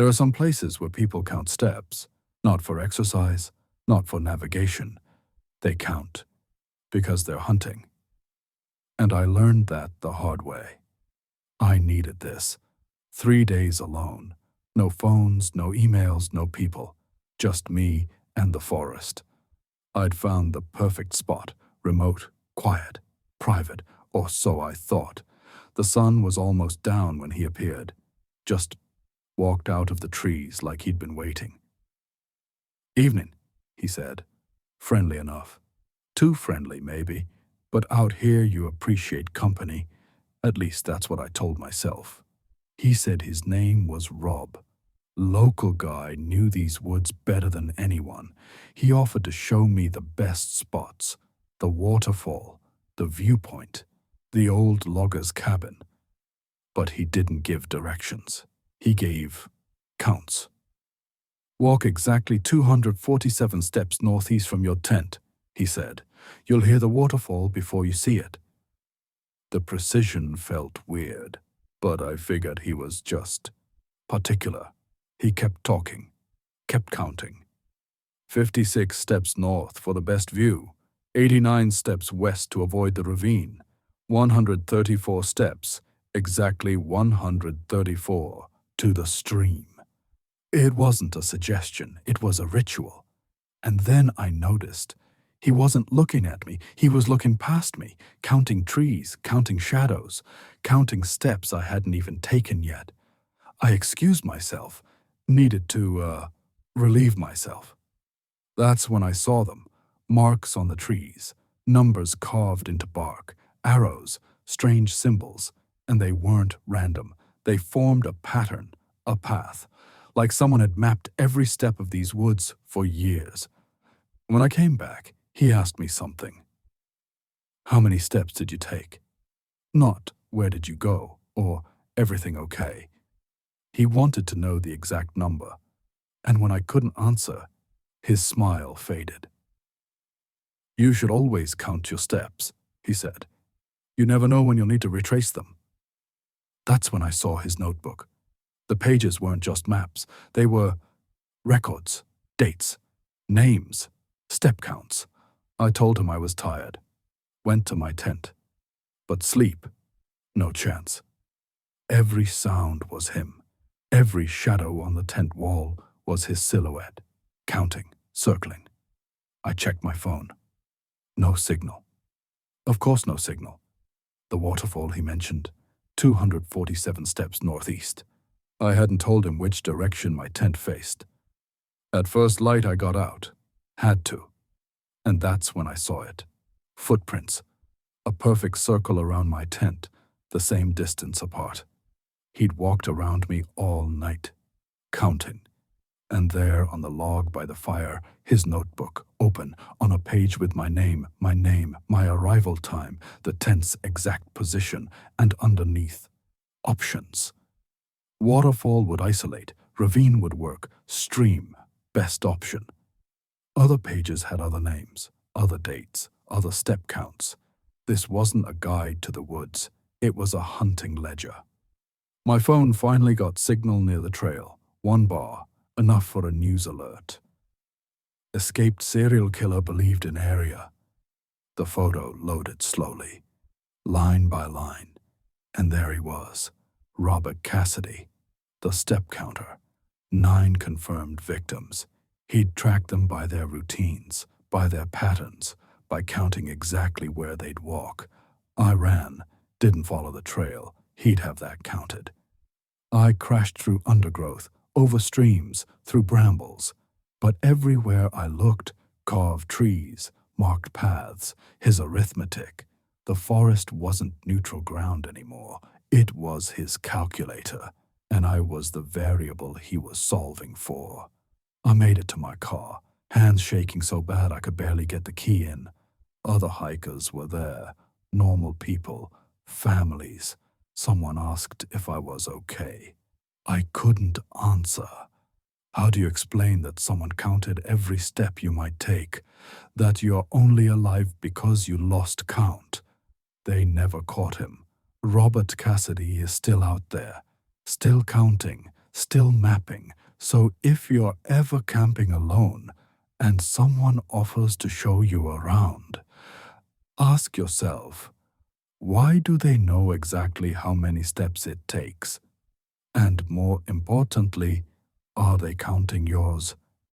There are some places where people count steps, not for exercise, not for navigation. They count because they're hunting. And I learned that the hard way. I needed this. 3 days alone. No phones, no emails, no people. Just me and the forest. I'd found the perfect spot, remote, quiet, private, or so I thought. The sun was almost down when he appeared. Just walked out of the trees like he'd been waiting. "Evening," he said, friendly enough. Too friendly, maybe, but out here you appreciate company. At least that's what I told myself. He said his name was Rob. Local guy, knew these woods better than anyone. He offered to show me the best spots, the waterfall, the viewpoint, the old logger's cabin. But he didn't give directions. He gave counts. "Walk exactly 247 steps northeast from your tent," he said. "You'll hear the waterfall before you see it." The precision felt weird, but I figured he was just particular. He kept talking, kept counting. 56 steps north for the best view, 89 steps west to avoid the ravine, 134 steps, exactly 134, to the stream. It wasn't a suggestion, it was a ritual. And then I noticed he wasn't looking at me, he was looking past me, counting trees, counting shadows, counting steps I hadn't even taken yet. I excused myself, needed to, relieve myself. That's when I saw them, marks on the trees, numbers carved into bark, arrows, strange symbols, and they weren't random. They formed a pattern, a path, like someone had mapped every step of these woods for years. When I came back, he asked me something. "How many steps did you take?" Not, "Where did you go?" or "Everything okay?" He wanted to know the exact number, and when I couldn't answer, his smile faded. "You should always count your steps," he said. "You never know when you'll need to retrace them." That's when I saw his notebook. The pages weren't just maps, they were records, dates, names, step counts. I told him I was tired, went to my tent. But sleep, no chance. Every sound was him. Every shadow on the tent wall was his silhouette, counting, circling. I checked my phone. No signal. Of course no signal. The waterfall he mentioned, 247 steps northeast. I hadn't told him which direction my tent faced. At first light I got out. Had to. And that's when I saw it. Footprints. A perfect circle around my tent, the same distance apart. He'd walked around me all night, counting. And there on the log by the fire, his notebook, open, on a page with my name, my arrival time, the tent's exact position, and underneath, options. Waterfall would isolate, ravine would work, stream, best option. Other pages had other names, other dates, other step counts. This wasn't a guide to the woods, it was a hunting ledger. My phone finally got signal near the trail, 1 bar, enough for a news alert. Escaped serial killer believed in area. The photo loaded slowly, line by line, and there he was, Robert CASSIDY, the step counter, 9 confirmed victims. He'd tracked them by their routines, by their patterns, by counting exactly where they'd walk. I ran, didn't follow the trail. He'd have that counted. I crashed through undergrowth, over streams, through brambles. But everywhere I looked, carved trees, marked paths, his arithmetic. The forest wasn't neutral ground anymore. It was his calculator, and I was the variable he was solving for. I made it to my car, hands shaking so bad I could barely get the key in. Other hikers were there, normal people, families. Someone asked if I was okay. I couldn't answer. How do you explain that someone counted every step you might take? That you're only alive because you lost count? They never caught him. Robert CASSIDY is still out there, still counting, still mapping. So if you're ever camping alone and someone offers to show you around, ask yourself, why do they know exactly how many steps it takes? And more importantly, are they counting yours?